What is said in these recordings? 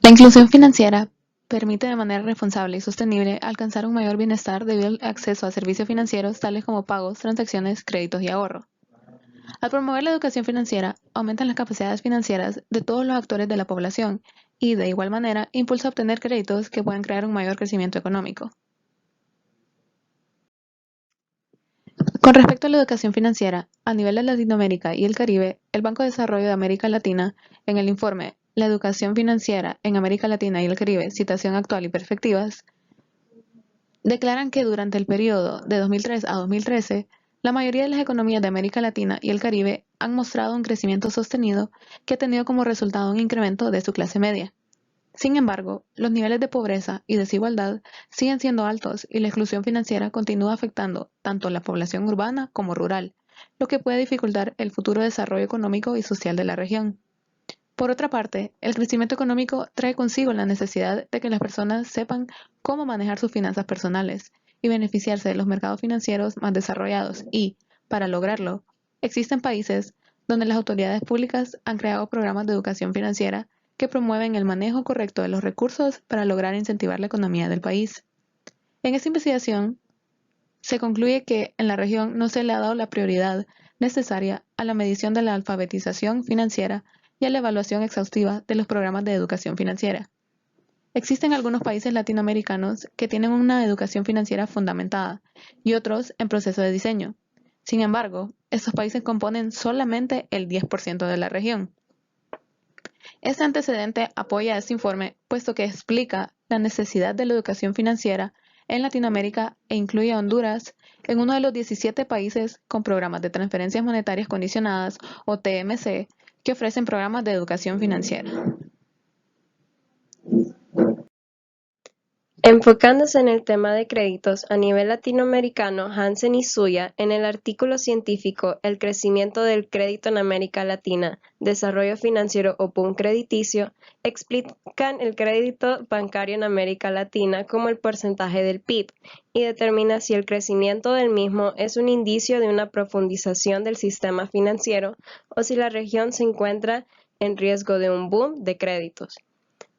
La inclusión financiera permite de manera responsable y sostenible alcanzar un mayor bienestar debido al acceso a servicios financieros tales como pagos, transacciones, créditos y ahorro. Al promover la educación financiera, aumentan las capacidades financieras de todos los actores de la población y, de igual manera, impulsa a obtener créditos que puedan crear un mayor crecimiento económico. Con respecto a la educación financiera, a nivel de Latinoamérica y el Caribe, el Banco de Desarrollo de América Latina, en el informe La educación financiera en América Latina y el Caribe, situación actual y perspectivas, declaran que durante el periodo de 2003 a 2013, la mayoría de las economías de América Latina y el Caribe han mostrado un crecimiento sostenido que ha tenido como resultado un incremento de su clase media. Sin embargo, los niveles de pobreza y desigualdad siguen siendo altos y la exclusión financiera continúa afectando tanto la población urbana como rural, lo que puede dificultar el futuro desarrollo económico y social de la región. Por otra parte, el crecimiento económico trae consigo la necesidad de que las personas sepan cómo manejar sus finanzas personales y beneficiarse de los mercados financieros más desarrollados y, para lograrlo, existen países donde las autoridades públicas han creado programas de educación financiera que promueven el manejo correcto de los recursos para lograr incentivar la economía del país. En esta investigación, se concluye que en la región no se le ha dado la prioridad necesaria a la medición de la alfabetización financiera y a la evaluación exhaustiva de los programas de educación financiera. Existen algunos países latinoamericanos que tienen una educación financiera fundamentada y otros en proceso de diseño. Sin embargo, estos países componen solamente el 10% de la región. Este antecedente apoya este informe, puesto que explica la necesidad de la educación financiera en Latinoamérica e incluye a Honduras en uno de los 17 países con programas de transferencias monetarias condicionadas o TMC que ofrecen programas de educación financiera. Enfocándose en el tema de créditos a nivel latinoamericano, Hansen y Suya, en el artículo científico El crecimiento del crédito en América Latina, desarrollo financiero o boom crediticio, explican el crédito bancario en América Latina como el porcentaje del PIB y determina si el crecimiento del mismo es un indicio de una profundización del sistema financiero o si la región se encuentra en riesgo de un boom de créditos.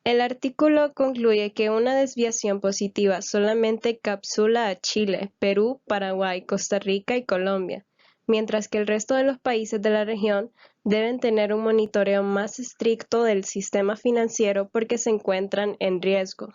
El artículo concluye que una desviación positiva solamente capsula a Chile, Perú, Paraguay, Costa Rica y Colombia, mientras que el resto de los países de la región deben tener un monitoreo más estricto del sistema financiero porque se encuentran en riesgo.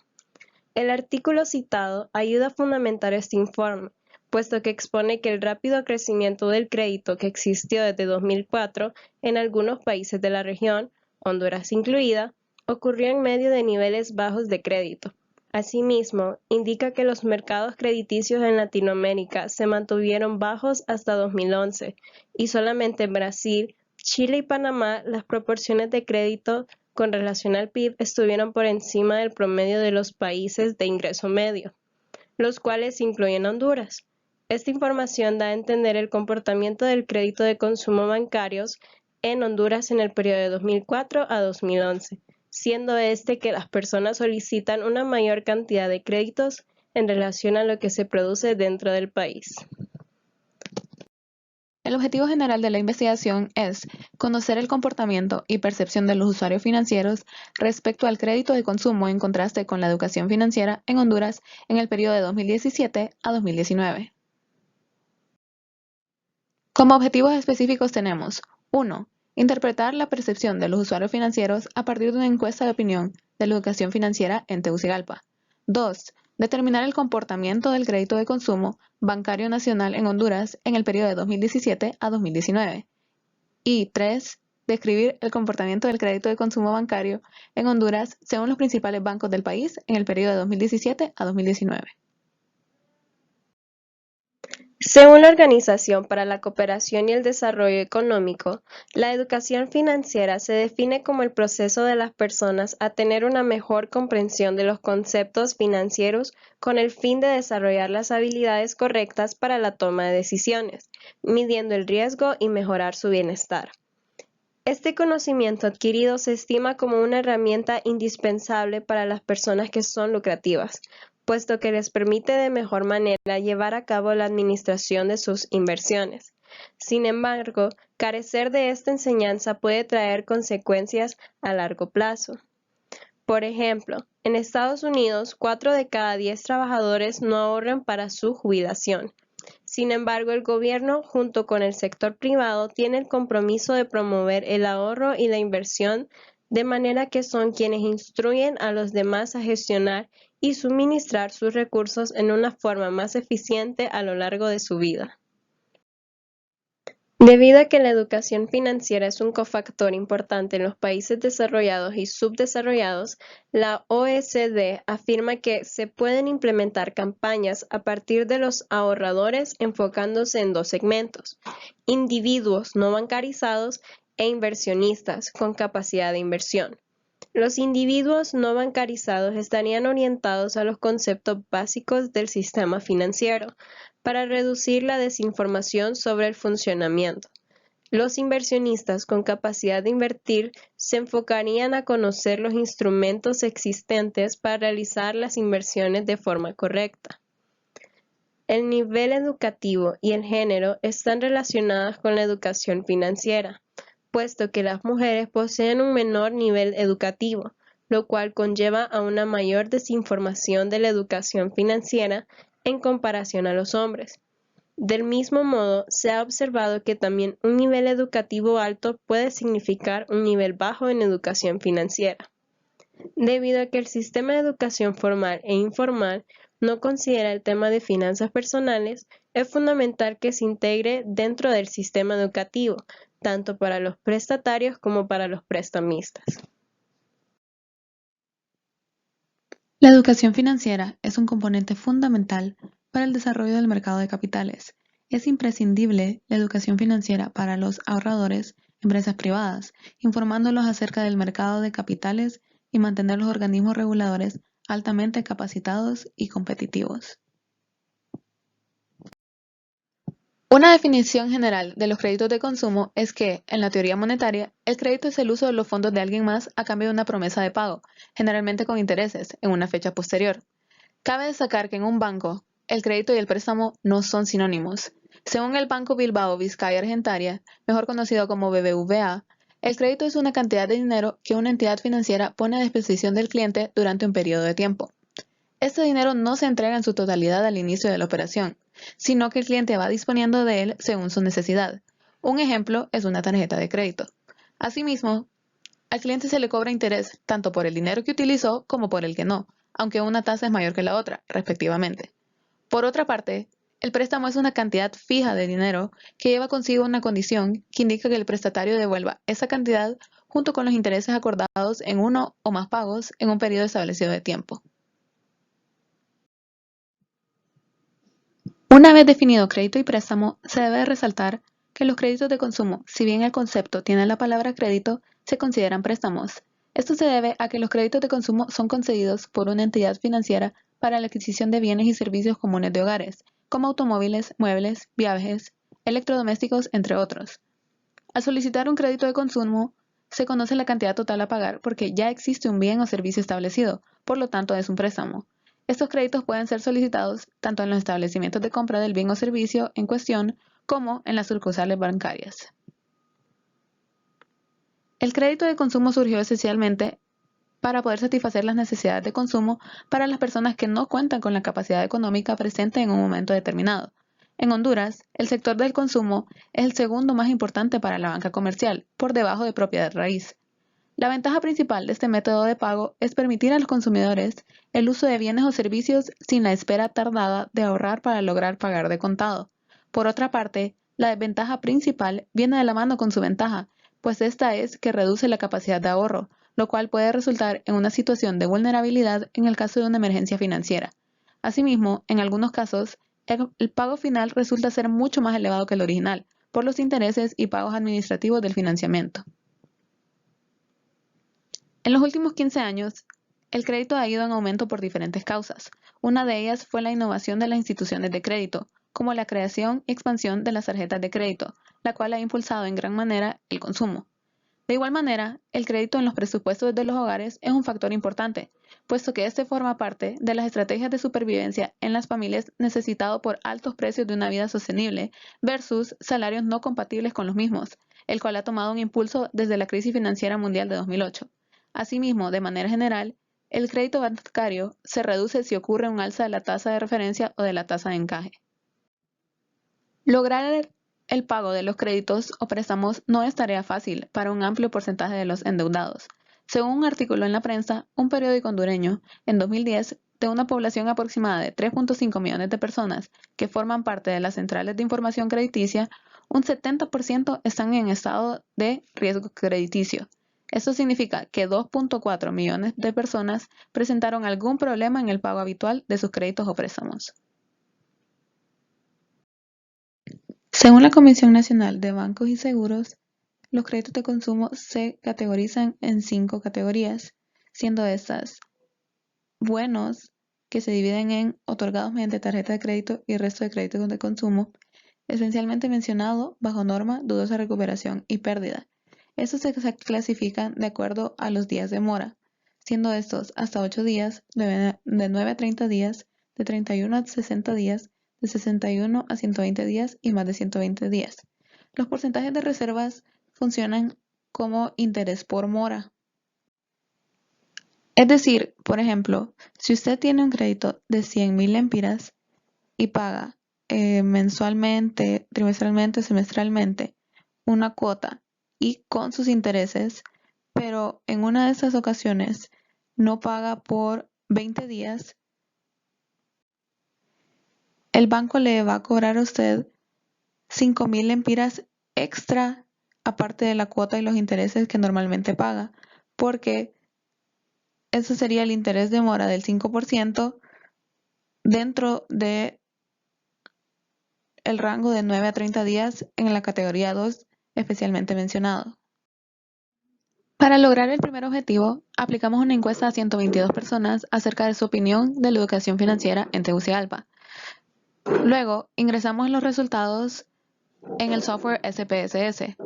El artículo citado ayuda a fundamentar este informe, puesto que expone que el rápido crecimiento del crédito que existió desde 2004 en algunos países de la región, Honduras incluida, ocurrió en medio de niveles bajos de crédito. Asimismo, indica que los mercados crediticios en Latinoamérica se mantuvieron bajos hasta 2011 y solamente en Brasil, Chile y Panamá las proporciones de crédito con relación al PIB estuvieron por encima del promedio de los países de ingreso medio, los cuales incluyen Honduras. Esta información da a entender el comportamiento del crédito de consumo bancarios en Honduras en el periodo de 2004 a 2011, siendo este que las personas solicitan una mayor cantidad de créditos en relación a lo que se produce dentro del país. El objetivo general de la investigación es conocer el comportamiento y percepción de los usuarios financieros respecto al crédito de consumo en contraste con la educación financiera en Honduras en el periodo de 2017 a 2019. Como objetivos específicos tenemos 1. Interpretar la percepción de los usuarios financieros a partir de una encuesta de opinión de la educación financiera en Tegucigalpa. 2. Determinar el comportamiento del crédito de consumo bancario nacional en Honduras en el periodo de 2017 a 2019. Y 3. Describir el comportamiento del crédito de consumo bancario en Honduras según los principales bancos del país en el periodo de 2017 a 2019. Según la Organización para la Cooperación y el Desarrollo Económico, la educación financiera se define como el proceso de las personas a tener una mejor comprensión de los conceptos financieros con el fin de desarrollar las habilidades correctas para la toma de decisiones, midiendo el riesgo y mejorar su bienestar. Este conocimiento adquirido se estima como una herramienta indispensable para las personas que son lucrativas, puesto que les permite de mejor manera llevar a cabo la administración de sus inversiones. Sin embargo, carecer de esta enseñanza puede traer consecuencias a largo plazo. Por ejemplo, en Estados Unidos, 4 de cada 10 trabajadores no ahorran para su jubilación. Sin embargo, el gobierno, junto con el sector privado, tiene el compromiso de promover el ahorro y la inversión, de manera que son quienes instruyen a los demás a gestionar y suministrar sus recursos en una forma más eficiente a lo largo de su vida. Debido a que la educación financiera es un cofactor importante en los países desarrollados y subdesarrollados, la OECD afirma que se pueden implementar campañas a partir de los ahorradores enfocándose en dos segmentos: individuos no bancarizados e inversionistas con capacidad de inversión. Los individuos no bancarizados estarían orientados a los conceptos básicos del sistema financiero para reducir la desinformación sobre el funcionamiento. Los inversionistas con capacidad de invertir se enfocarían a conocer los instrumentos existentes para realizar las inversiones de forma correcta. El nivel educativo y el género están relacionados con la educación financiera, puesto que las mujeres poseen un menor nivel educativo, lo cual conlleva a una mayor desinformación de la educación financiera en comparación a los hombres. Del mismo modo, se ha observado que también un nivel educativo alto puede significar un nivel bajo en educación financiera. Debido a que el sistema de educación formal e informal no considera el tema de finanzas personales, es fundamental que se integre dentro del sistema educativo, tanto para los prestatarios como para los prestamistas. La educación financiera es un componente fundamental para el desarrollo del mercado de capitales. Es imprescindible la educación financiera para los ahorradores, empresas privadas, informándolos acerca del mercado de capitales y mantener los organismos reguladores altamente capacitados y competitivos. Una definición general de los créditos de consumo es que, en la teoría monetaria, el crédito es el uso de los fondos de alguien más a cambio de una promesa de pago, generalmente con intereses, en una fecha posterior. Cabe destacar que en un banco, el crédito y el préstamo no son sinónimos. Según el Banco Bilbao Vizcaya Argentaria, mejor conocido como BBVA, el crédito es una cantidad de dinero que una entidad financiera pone a disposición del cliente durante un periodo de tiempo. Este dinero no se entrega en su totalidad al inicio de la operación, sino que el cliente va disponiendo de él según su necesidad. Un ejemplo es una tarjeta de crédito. Asimismo, al cliente se le cobra interés tanto por el dinero que utilizó como por el que no, aunque una tasa es mayor que la otra, respectivamente. Por otra parte, el préstamo es una cantidad fija de dinero que lleva consigo una condición que indica que el prestatario devuelva esa cantidad junto con los intereses acordados en uno o más pagos en un periodo establecido de tiempo. Una vez definido crédito y préstamo, se debe resaltar que los créditos de consumo, si bien el concepto tiene la palabra crédito, se consideran préstamos. Esto se debe a que los créditos de consumo son concedidos por una entidad financiera para la adquisición de bienes y servicios comunes de hogares, como automóviles, muebles, viajes, electrodomésticos, entre otros. Al solicitar un crédito de consumo, se conoce la cantidad total a pagar porque ya existe un bien o servicio establecido, por lo tanto es un préstamo. Estos créditos pueden ser solicitados tanto en los establecimientos de compra del bien o servicio en cuestión como en las sucursales bancarias. El crédito de consumo surgió esencialmente para poder satisfacer las necesidades de consumo para las personas que no cuentan con la capacidad económica presente en un momento determinado. En Honduras, el sector del consumo es el segundo más importante para la banca comercial, por debajo de propiedad raíz. La ventaja principal de este método de pago es permitir a los consumidores el uso de bienes o servicios sin la espera tardada de ahorrar para lograr pagar de contado. Por otra parte, la desventaja principal viene de la mano con su ventaja, pues esta es que reduce la capacidad de ahorro, lo cual puede resultar en una situación de vulnerabilidad en el caso de una emergencia financiera. Asimismo, en algunos casos, el pago final resulta ser mucho más elevado que el original, por los intereses y pagos administrativos del financiamiento. En los últimos 15 años, el crédito ha ido en aumento por diferentes causas. Una de ellas fue la innovación de las instituciones de crédito, como la creación y expansión de las tarjetas de crédito, la cual ha impulsado en gran manera el consumo. De igual manera, el crédito en los presupuestos de los hogares es un factor importante, puesto que este forma parte de las estrategias de supervivencia en las familias necesitado por altos precios de una vida sostenible versus salarios no compatibles con los mismos, el cual ha tomado un impulso desde la crisis financiera mundial de 2008. Asimismo, de manera general, el crédito bancario se reduce si ocurre un alza de la tasa de referencia o de la tasa de encaje. Lograr el pago de los créditos o préstamos no es tarea fácil para un amplio porcentaje de los endeudados. Según un artículo en la prensa, un periódico hondureño, en 2010, de una población aproximada de 3.5 millones de personas que forman parte de las centrales de información crediticia, un 70% están en estado de riesgo crediticio. Esto significa que 2.4 millones de personas presentaron algún problema en el pago habitual de sus créditos o préstamos. Según la Comisión Nacional de Bancos y Seguros, los créditos de consumo se categorizan en 5 categorías, siendo estas buenos, que se dividen en otorgados mediante tarjeta de crédito y resto de créditos de consumo, esencialmente mencionado bajo norma, dudosa recuperación y pérdida. Estos se clasifican de acuerdo a los días de mora, siendo estos hasta 8 días, de 9 a 30 días, de 31 a 60 días, de 61 a 120 días y más de 120 días. Los porcentajes de reservas funcionan como interés por mora. Es decir, por ejemplo, si usted tiene un crédito de 100,000 lempiras y paga mensualmente, trimestralmente, semestralmente una cuota y con sus intereses, pero en una de esas ocasiones no paga por 20 días, el banco le va a cobrar a usted 5,000 lempiras extra aparte de la cuota y los intereses que normalmente paga, porque eso sería el interés de mora del 5% dentro de el rango de 9 a 30 días en la categoría 2 especialmente mencionado. Para lograr el primer objetivo, aplicamos una encuesta a 122 personas acerca de su opinión de la educación financiera en Tegucigalpa. Luego, ingresamos los resultados en el software SPSS.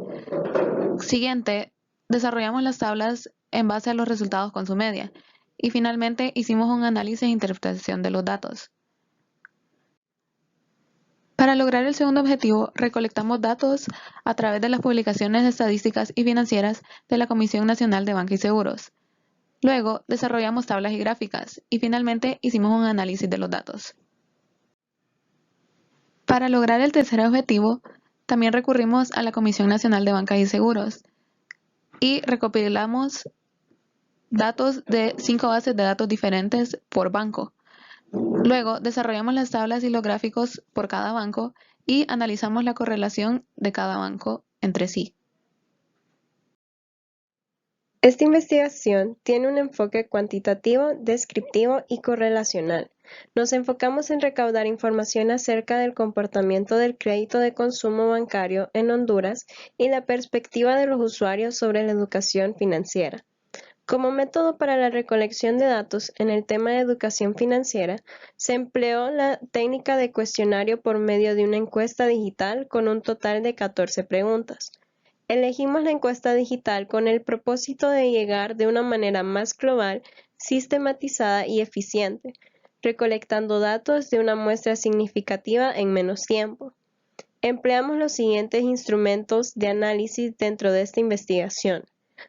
Siguiente, desarrollamos las tablas en base a los resultados con su media. Y finalmente, hicimos un análisis e interpretación de los datos. Para lograr el segundo objetivo, recolectamos datos a través de las publicaciones estadísticas y financieras de la Comisión Nacional de Banca y Seguros. Luego, desarrollamos tablas y gráficas y finalmente hicimos un análisis de los datos. Para lograr el tercer objetivo, también recurrimos a la Comisión Nacional de Banca y Seguros y recopilamos datos de 5 bases de datos diferentes por banco. Luego, desarrollamos las tablas y los gráficos por cada banco y analizamos la correlación de cada banco entre sí. Esta investigación tiene un enfoque cuantitativo, descriptivo y correlacional. Nos enfocamos en recaudar información acerca del comportamiento del crédito de consumo bancario en Honduras y la perspectiva de los usuarios sobre la educación financiera. Como método para la recolección de datos en el tema de educación financiera, se empleó la técnica de cuestionario por medio de una encuesta digital con un total de 14 preguntas. Elegimos la encuesta digital con el propósito de llegar de una manera más global, sistematizada y eficiente, recolectando datos de una muestra significativa en menos tiempo. Empleamos los siguientes instrumentos de análisis dentro de esta investigación: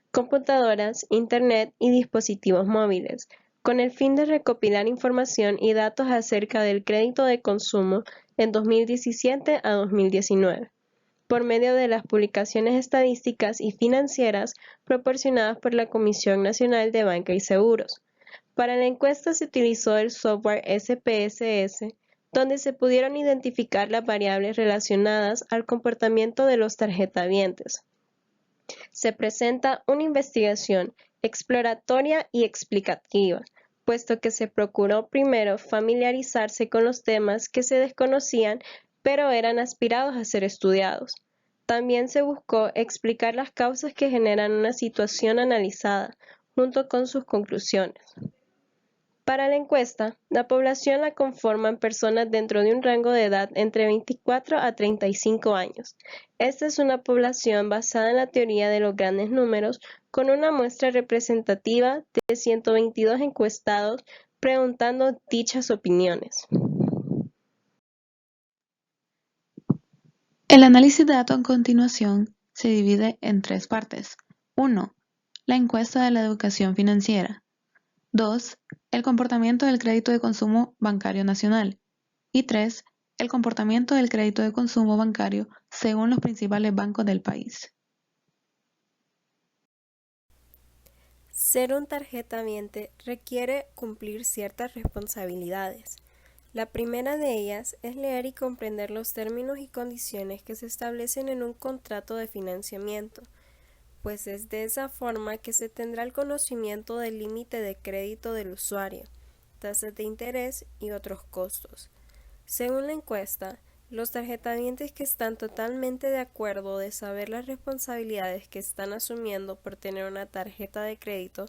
computadoras, Internet y dispositivos móviles, con el fin de recopilar información y datos acerca del crédito de consumo en 2017 a 2019, por medio de las publicaciones estadísticas y financieras proporcionadas por la Comisión Nacional de Banca y Seguros. Para la encuesta se utilizó el software SPSS, donde se pudieron identificar las variables relacionadas al comportamiento de los tarjetavientes. Se presenta una investigación exploratoria y explicativa, puesto que se procuró primero familiarizarse con los temas que se desconocían pero eran aspirados a ser estudiados. También se buscó explicar las causas que generan una situación analizada, junto con sus conclusiones. Para la encuesta, la población la conforman personas dentro de un rango de edad entre 24 a 35 años. Esta es una población basada en la teoría de los grandes números, con una muestra representativa de 122 encuestados preguntando dichas opiniones. El análisis de datos a continuación se divide en 3 partes. 1. La encuesta de la educación financiera. 2. El comportamiento del crédito de consumo bancario nacional. Y 3. El comportamiento del crédito de consumo bancario según los principales bancos del país. Ser un tarjetaviente requiere cumplir ciertas responsabilidades. La primera de ellas es leer y comprender los términos y condiciones que se establecen en un contrato de financiamiento, pues es de esa forma que se tendrá el conocimiento del límite de crédito del usuario, tasas de interés y otros costos. Según la encuesta, los tarjetavientes que están totalmente de acuerdo de saber las responsabilidades que están asumiendo por tener una tarjeta de crédito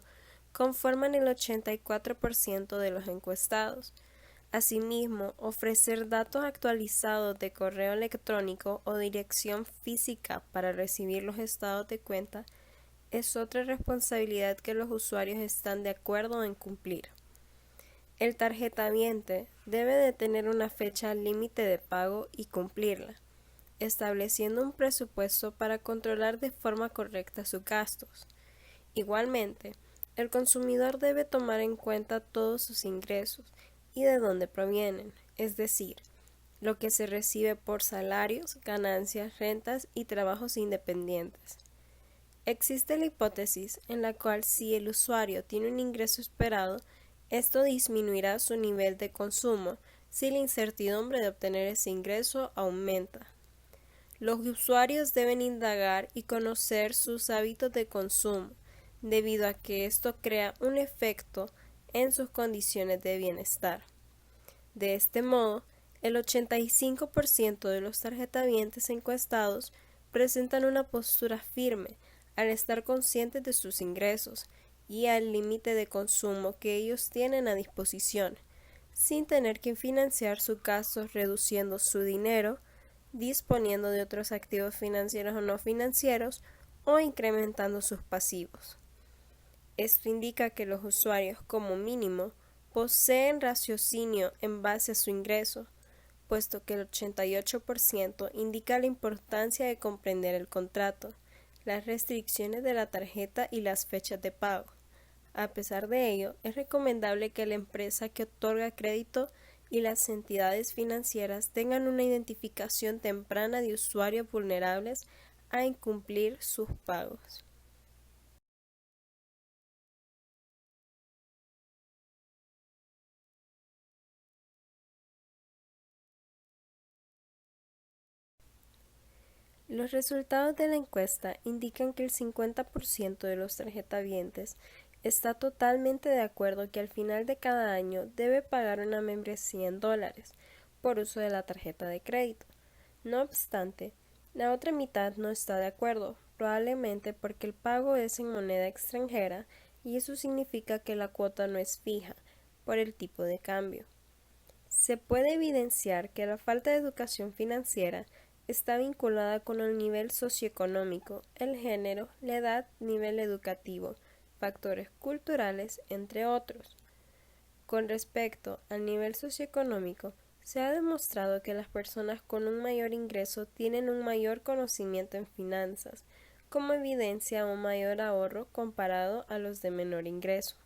conforman el 84% de los encuestados. Asimismo, ofrecer datos actualizados de correo electrónico o dirección física para recibir los estados de cuenta es otra responsabilidad que los usuarios están de acuerdo en cumplir. El tarjetaviente debe de tener una fecha límite de pago y cumplirla, estableciendo un presupuesto para controlar de forma correcta sus gastos. Igualmente, el consumidor debe tomar en cuenta todos sus ingresos y de dónde provienen, es decir, lo que se recibe por salarios, ganancias, rentas y trabajos independientes. Existe la hipótesis en la cual si el usuario tiene un ingreso esperado, esto disminuirá su nivel de consumo si la incertidumbre de obtener ese ingreso aumenta. Los usuarios deben indagar y conocer sus hábitos de consumo, debido a que esto crea un efecto en sus condiciones de bienestar. De este modo, el 85% de los tarjetavientes encuestados presentan una postura firme al estar conscientes de sus ingresos y al límite de consumo que ellos tienen a disposición, sin tener que financiar sus gastos reduciendo su dinero, disponiendo de otros activos financieros o no financieros o incrementando sus pasivos. Esto indica que los usuarios, como mínimo, poseen raciocinio en base a su ingreso, puesto que el 88% indica la importancia de comprender el contrato, las restricciones de la tarjeta y las fechas de pago. A pesar de ello, es recomendable que la empresa que otorga crédito y las entidades financieras tengan una identificación temprana de usuarios vulnerables a incumplir sus pagos. Los resultados de la encuesta indican que el 50% de los tarjetavientes está totalmente de acuerdo que al final de cada año debe pagar una membresía en dólares por uso de la tarjeta de crédito. No obstante, la otra mitad no está de acuerdo, probablemente porque el pago es en moneda extranjera y eso significa que la cuota no es fija por el tipo de cambio. Se puede evidenciar que la falta de educación financiera está vinculada con el nivel socioeconómico, el género, la edad, nivel educativo, factores culturales, entre otros. Con respecto al nivel socioeconómico, se ha demostrado que las personas con un mayor ingreso tienen un mayor conocimiento en finanzas, como evidencia un mayor ahorro comparado a los de menor ingreso.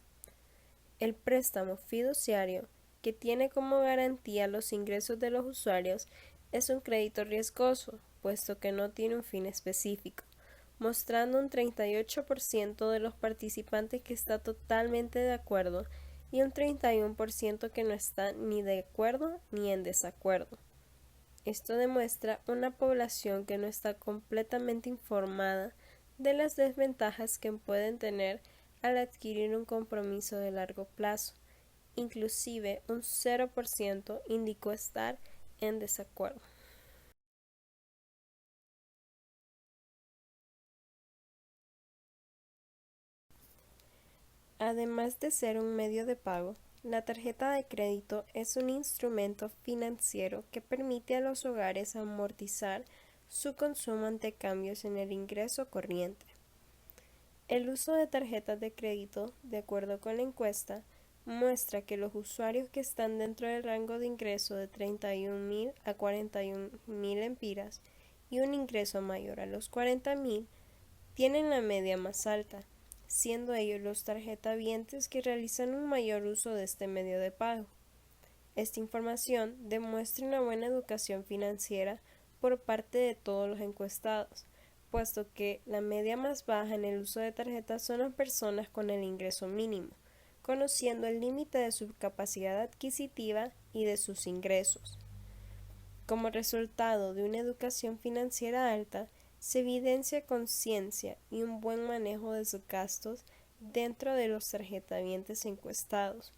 El préstamo fiduciario, que tiene como garantía los ingresos de los usuarios, es un crédito riesgoso, puesto que no tiene un fin específico, mostrando un 38% de los participantes que está totalmente de acuerdo y un 31% que no está ni de acuerdo ni en desacuerdo. Esto demuestra una población que no está completamente informada de las desventajas que pueden tener al adquirir un compromiso de largo plazo. Inclusive un 0% indicó estar en desacuerdo. Además de ser un medio de pago, la tarjeta de crédito es un instrumento financiero que permite a los hogares amortizar su consumo ante cambios en el ingreso corriente. El uso de tarjetas de crédito, de acuerdo con la encuesta, muestra que los usuarios que están dentro del rango de ingreso de 31.000 a 41.000 lempiras y un ingreso mayor a los 40.000 tienen la media más alta, siendo ellos los tarjetavientes que realizan un mayor uso de este medio de pago. Esta información demuestra una buena educación financiera por parte de todos los encuestados, puesto que la media más baja en el uso de tarjetas son las personas con el ingreso mínimo, conociendo el límite de su capacidad adquisitiva y de sus ingresos. Como resultado de una educación financiera alta, se evidencia conciencia y un buen manejo de sus gastos dentro de los tarjetavientes encuestados,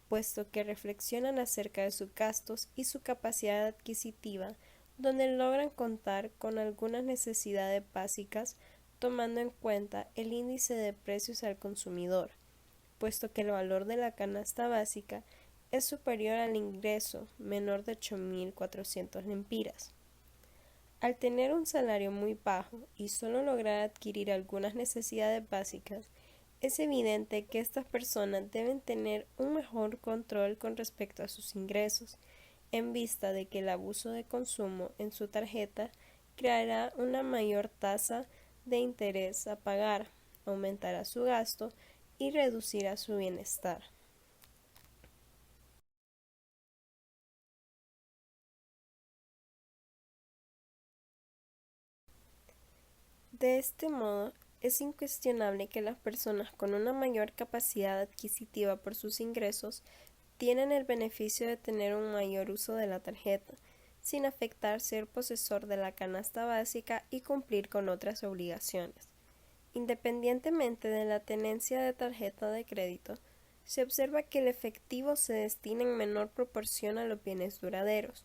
puesto que reflexionan acerca de sus gastos y su capacidad adquisitiva, donde logran contar con algunas necesidades básicas tomando en cuenta el índice de precios al consumidor, puesto que el valor de la canasta básica es superior al ingreso menor de 8.400 lempiras. Al tener un salario muy bajo y solo lograr adquirir algunas necesidades básicas, es evidente que estas personas deben tener un mejor control con respecto a sus ingresos, en vista de que el abuso de consumo en su tarjeta creará una mayor tasa de interés a pagar, aumentará su gasto y reducirá su bienestar. De este modo, es incuestionable que las personas con una mayor capacidad adquisitiva por sus ingresos tienen el beneficio de tener un mayor uso de la tarjeta, sin afectar ser posesor de la canasta básica y cumplir con otras obligaciones. Independientemente de la tenencia de tarjeta de crédito, se observa que el efectivo se destina en menor proporción a los bienes duraderos.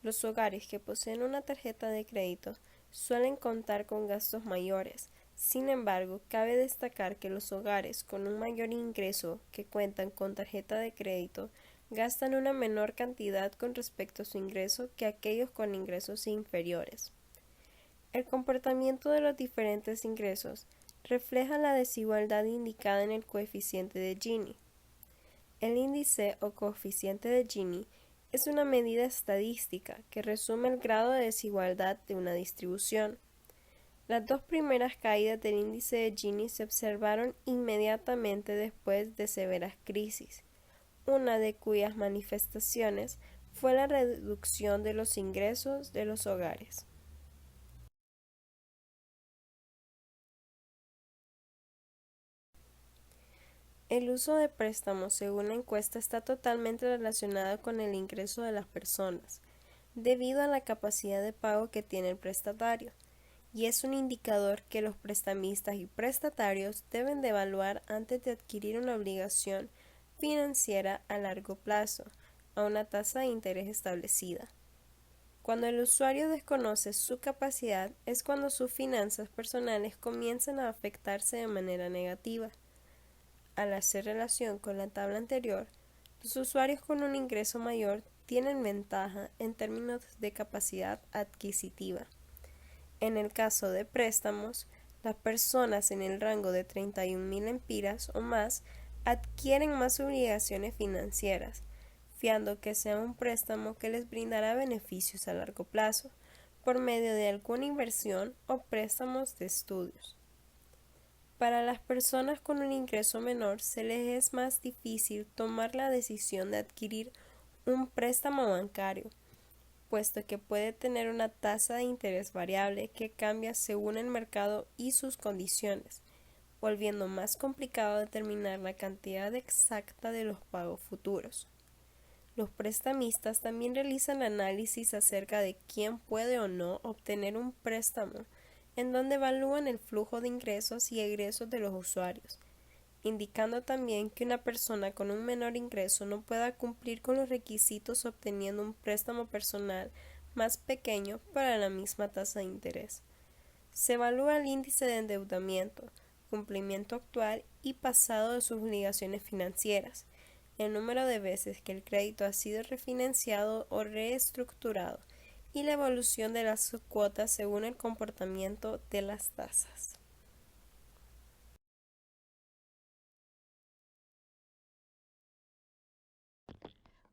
Los hogares que poseen una tarjeta de crédito suelen contar con gastos mayores. Sin embargo, cabe destacar que los hogares con un mayor ingreso que cuentan con tarjeta de crédito gastan una menor cantidad con respecto a su ingreso que aquellos con ingresos inferiores. El comportamiento de los diferentes ingresos refleja la desigualdad indicada en el coeficiente de Gini. El índice o coeficiente de Gini es una medida estadística que resume el grado de desigualdad de una distribución. Las dos primeras caídas del índice de Gini se observaron inmediatamente después de severas crisis, una de cuyas manifestaciones fue la reducción de los ingresos de los hogares. El uso de préstamos, según la encuesta, está totalmente relacionado con el ingreso de las personas, debido a la capacidad de pago que tiene el prestatario, y es un indicador que los prestamistas y prestatarios deben de evaluar antes de adquirir una obligación financiera a largo plazo, a una tasa de interés establecida. Cuando el usuario desconoce su capacidad es cuando sus finanzas personales comienzan a afectarse de manera negativa. Al hacer relación con la tabla anterior, los usuarios con un ingreso mayor tienen ventaja en términos de capacidad adquisitiva. En el caso de préstamos, las personas en el rango de 31.000 lempiras o más adquieren más obligaciones financieras, fiando que sea un préstamo que les brindará beneficios a largo plazo, por medio de alguna inversión o préstamos de estudios. Para las personas con un ingreso menor se les es más difícil tomar la decisión de adquirir un préstamo bancario, puesto que puede tener una tasa de interés variable que cambia según el mercado y sus condiciones, volviendo más complicado determinar la cantidad exacta de los pagos futuros. Los prestamistas también realizan análisis acerca de quién puede o no obtener un préstamo, en donde evalúan el flujo de ingresos y egresos de los usuarios, indicando también que una persona con un menor ingreso no pueda cumplir con los requisitos obteniendo un préstamo personal más pequeño para la misma tasa de interés. Se evalúa el índice de endeudamiento, cumplimiento actual y pasado de sus obligaciones financieras, el número de veces que el crédito ha sido refinanciado o reestructurado, y la evolución de las cuotas según el comportamiento de las tasas.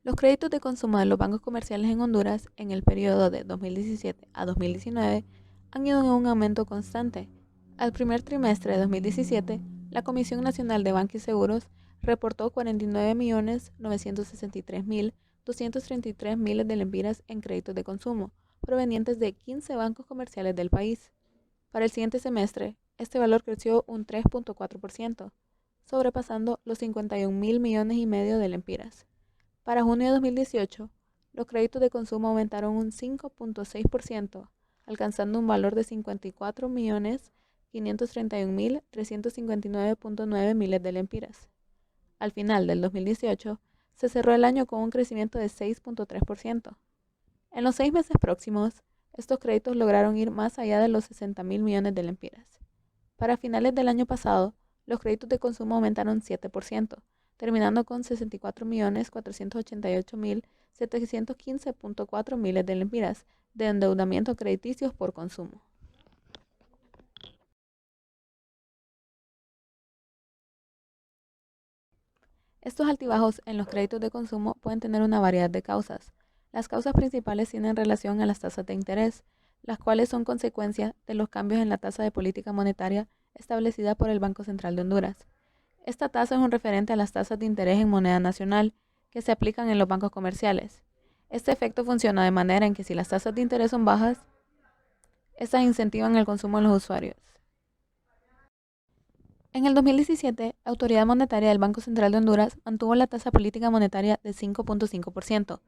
Los créditos de consumo de los bancos comerciales en Honduras en el periodo de 2017 a 2019 han ido en un aumento constante. Al primer trimestre de 2017, La Comisión Nacional de Banca y Seguros reportó 49.963.233 miles de lempiras en créditos de consumo, provenientes de 15 bancos comerciales del país. Para el siguiente semestre, este valor creció un 3.4%, sobrepasando los 51.000 millones y medio de lempiras. Para junio de 2018, los créditos de consumo aumentaron un 5.6%, alcanzando un valor de 54.531.359.9 miles de lempiras. Al final del 2018, se cerró el año con un crecimiento de 6.3%. En los 6 meses próximos, estos créditos lograron ir más allá de los 60.000 millones de lempiras. Para finales del año pasado, los créditos de consumo aumentaron 7%, terminando con 64.488.715.4 miles de lempiras de endeudamiento crediticios por consumo. Estos altibajos en los créditos de consumo pueden tener una variedad de causas. Las causas principales tienen relación a las tasas de interés, las cuales son consecuencia de los cambios en la tasa de política monetaria establecida por el Banco Central de Honduras. Esta tasa es un referente a las tasas de interés en moneda nacional que se aplican en los bancos comerciales. Este efecto funciona de manera en que si las tasas de interés son bajas, estas incentivan el consumo de los usuarios. En el 2017, la Autoridad Monetaria del Banco Central de Honduras mantuvo la tasa política monetaria de 5.5%,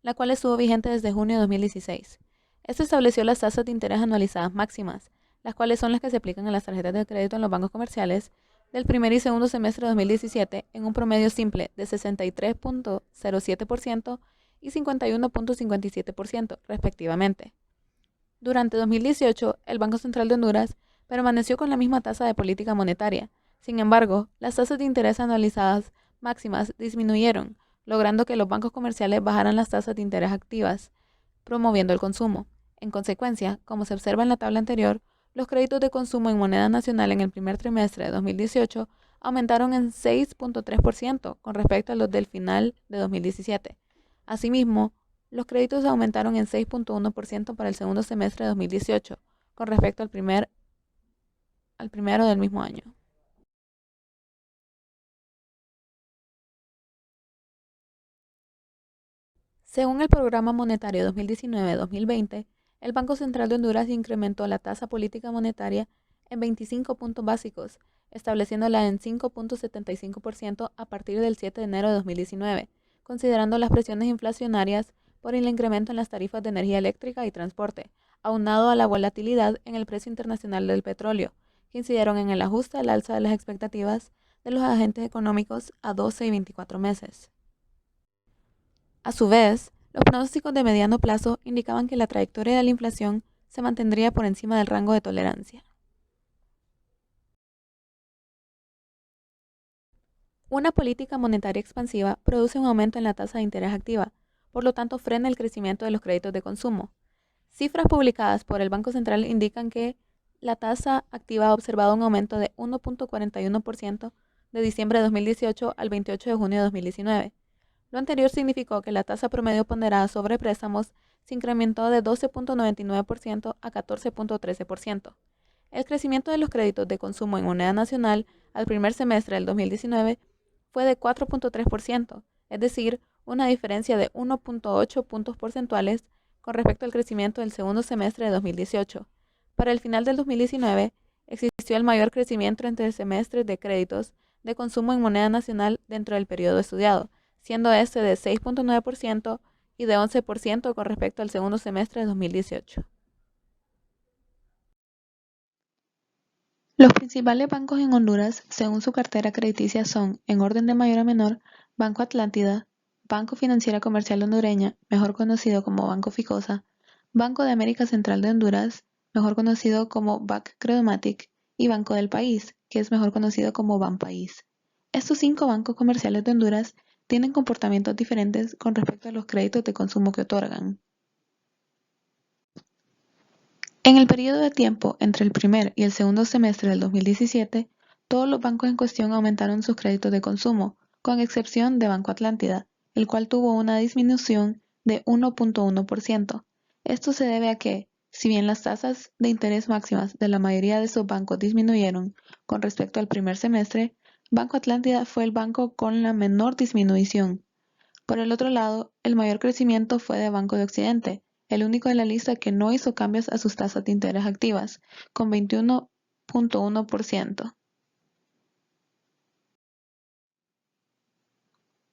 la cual estuvo vigente desde junio de 2016. Esto estableció las tasas de interés anualizadas máximas, las cuales son las que se aplican en las tarjetas de crédito en los bancos comerciales, del primer y segundo semestre de 2017 en un promedio simple de 63.07% y 51.57%, respectivamente. Durante 2018, el Banco Central de Honduras permaneció con la misma tasa de política monetaria. Sin embargo, las tasas de interés anualizadas máximas disminuyeron, logrando que los bancos comerciales bajaran las tasas de interés activas, promoviendo el consumo. En consecuencia, como se observa en la tabla anterior, los créditos de consumo en moneda nacional en el primer trimestre de 2018 aumentaron en 6.3% con respecto a los del final de 2017. Asimismo, los créditos aumentaron en 6.1% para el segundo semestre de 2018 con respecto al primero del mismo año. Según el Programa Monetario 2019-2020, el Banco Central de Honduras incrementó la tasa política monetaria en 25 puntos básicos, estableciéndola en 5.75% a partir del 7 de enero de 2019, considerando las presiones inflacionarias por el incremento en las tarifas de energía eléctrica y transporte, aunado a la volatilidad en el precio internacional del petróleo, que incidieron en el ajuste al alza de las expectativas de los agentes económicos a 12 y 24 meses. A su vez, los pronósticos de mediano plazo indicaban que la trayectoria de la inflación se mantendría por encima del rango de tolerancia. Una política monetaria expansiva produce un aumento en la tasa de interés activa, por lo tanto frena el crecimiento de los créditos de consumo. Cifras publicadas por el Banco Central indican que la tasa activa ha observado un aumento de 1.41% de diciembre de 2018 al 28 de junio de 2019. Lo anterior significó que la tasa promedio ponderada sobre préstamos se incrementó de 12.99% a 14.13%. El crecimiento de los créditos de consumo en moneda nacional al primer semestre del 2019 fue de 4.3%, es decir, una diferencia de 1.8 puntos porcentuales con respecto al crecimiento del segundo semestre de 2018. Para el final del 2019, existió el mayor crecimiento entre semestres de créditos de consumo en moneda nacional dentro del periodo estudiado, siendo este de 6.9% y de 11% con respecto al segundo semestre de 2018. Los principales bancos en Honduras, según su cartera crediticia, son, en orden de mayor a menor, Banco Atlántida, Banco Financiera Comercial Hondureña, mejor conocido como Banco Ficosa, Banco de América Central de Honduras, mejor conocido como BAC Credomatic, y Banco del País, que es mejor conocido como Banpaís. Estos 5 bancos comerciales de Honduras tienen comportamientos diferentes con respecto a los créditos de consumo que otorgan. En el periodo de tiempo entre el primer y el segundo semestre del 2017, todos los bancos en cuestión aumentaron sus créditos de consumo, con excepción de Banco Atlántida, el cual tuvo una disminución de 1.1%. Esto se debe a que, Si bien las tasas de interés máximas de la mayoría de esos bancos disminuyeron con respecto al primer semestre, Banco Atlántida fue el banco con la menor disminución. Por el otro lado, el mayor crecimiento fue de Banco de Occidente, el único de la lista que no hizo cambios a sus tasas de interés activas, con 21.1%.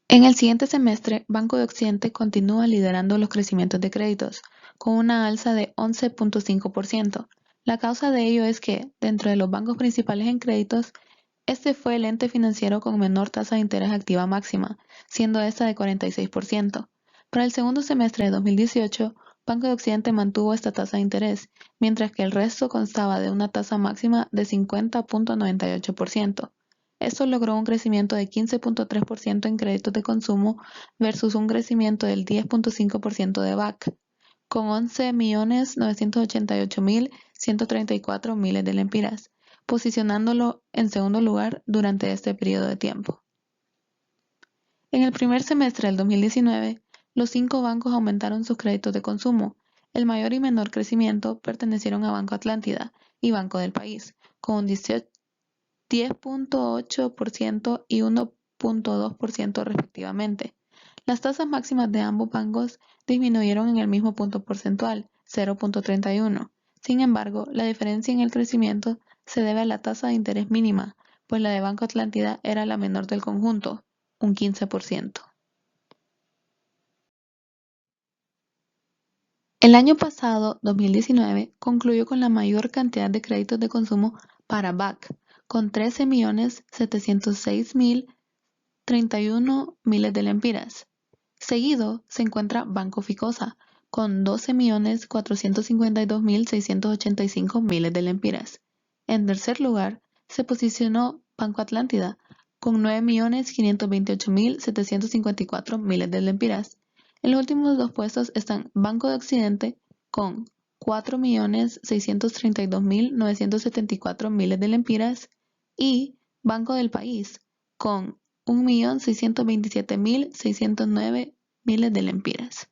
En el siguiente semestre, Banco de Occidente continúa liderando los crecimientos de créditos, con una alza de 11.5%. La causa de ello es que, dentro de los bancos principales en créditos, este fue el ente financiero con menor tasa de interés activa máxima, siendo esta de 46%. Para el segundo semestre de 2018, Banco de Occidente mantuvo esta tasa de interés, mientras que el resto constaba de una tasa máxima de 50.98%. Esto logró un crecimiento de 15.3% en créditos de consumo versus un crecimiento del 10.5% de BAC, con 11.988.134 miles de lempiras, posicionándolo en segundo lugar durante este periodo de tiempo. En el primer semestre del 2019, los 5 bancos aumentaron sus créditos de consumo. El mayor y menor crecimiento pertenecieron a Banco Atlántida y Banco del País, con un 10.8% y 1.2% respectivamente. Las tasas máximas de ambos bancos disminuyeron en el mismo punto porcentual, 0.31. Sin embargo, la diferencia en el crecimiento se debe a la tasa de interés mínima, pues la de Banco Atlántida era la menor del conjunto, un 15%. El año pasado, 2019, concluyó con la mayor cantidad de créditos de consumo para BAC, con 13.706.031 miles de lempiras. Seguido se encuentra Banco Ficosa, con 12.452.685 miles de lempiras. En tercer lugar, se posicionó Banco Atlántida, con 9.528.754 miles de lempiras. En los últimos dos puestos están Banco de Occidente, con 4.632.974 miles de lempiras, y Banco del País, con 1.627.609 miles de lempiras.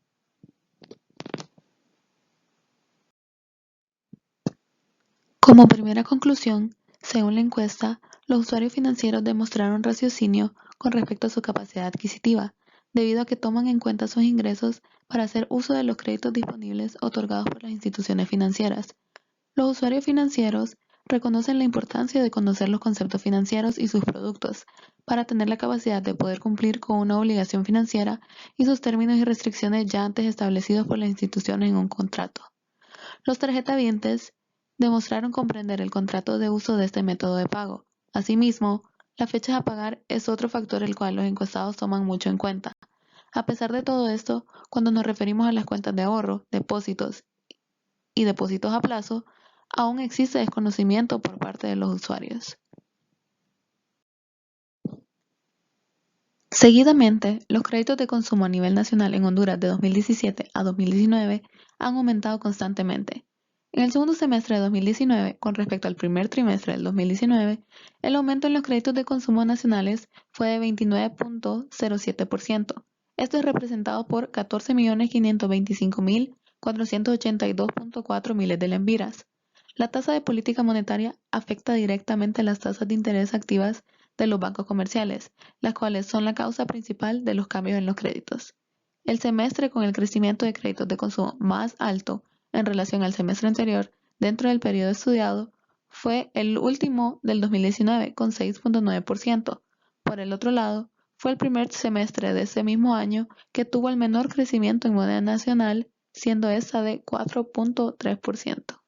Como primera conclusión, según la encuesta, los usuarios financieros demostraron raciocinio con respecto a su capacidad adquisitiva, debido a que toman en cuenta sus ingresos para hacer uso de los créditos disponibles otorgados por las instituciones financieras. Los usuarios financieros reconocen la importancia de conocer los conceptos financieros y sus productos para tener la capacidad de poder cumplir con una obligación financiera y sus términos y restricciones ya antes establecidos por las instituciones en un contrato. Los tarjetavientes demostraron comprender el contrato de uso de este método de pago. Asimismo, las fechas a pagar es otro factor el cual los encuestados toman mucho en cuenta. A pesar de todo esto, cuando nos referimos a las cuentas de ahorro, depósitos y depósitos a plazo, aún existe desconocimiento por parte de los usuarios. Seguidamente, los créditos de consumo a nivel nacional en Honduras de 2017 a 2019 han aumentado constantemente. En el segundo semestre de 2019, con respecto al primer trimestre del 2019, el aumento en los créditos de consumo nacionales fue de 29.07%. Esto es representado por 14.525.482.4 miles de lempiras. La tasa de política monetaria afecta directamente a las tasas de interés activas de los bancos comerciales, las cuales son la causa principal de los cambios en los créditos. El semestre con el crecimiento de créditos de consumo más alto en relación al semestre anterior dentro del periodo estudiado fue el último del 2019 con 6.9%. Por el otro lado, fue el primer semestre de ese mismo año que tuvo el menor crecimiento en moneda nacional, siendo esta de 4.3%.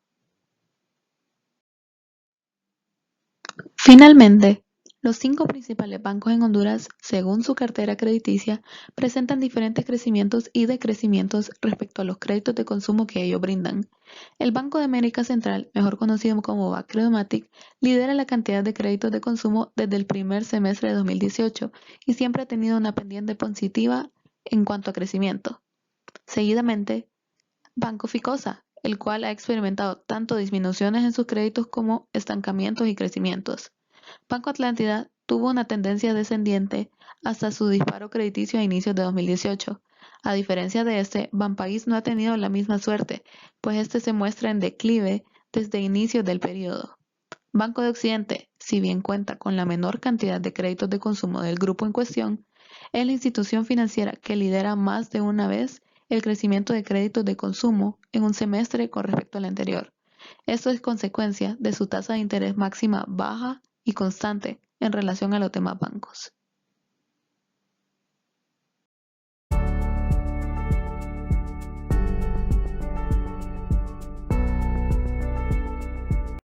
Finalmente, los 5 principales bancos en Honduras, según su cartera crediticia, presentan diferentes crecimientos y decrecimientos respecto a los créditos de consumo que ellos brindan. El Banco de América Central, mejor conocido como BAC-Credomatic, lidera la cantidad de créditos de consumo desde el primer semestre de 2018 y siempre ha tenido una pendiente positiva en cuanto a crecimiento. Seguidamente, Banco Ficosa, el cual ha experimentado tanto disminuciones en sus créditos como estancamientos y crecimientos. Banco Atlántida tuvo una tendencia descendiente hasta su disparo crediticio a inicios de 2018. A diferencia de este, Banpaís no ha tenido la misma suerte, pues este se muestra en declive desde inicios del periodo. Banco de Occidente, si bien cuenta con la menor cantidad de créditos de consumo del grupo en cuestión, es la institución financiera que lidera más de una vez el crecimiento de créditos de consumo en un semestre con respecto al anterior. Esto es consecuencia de su tasa de interés máxima baja y constante en relación a los demás bancos.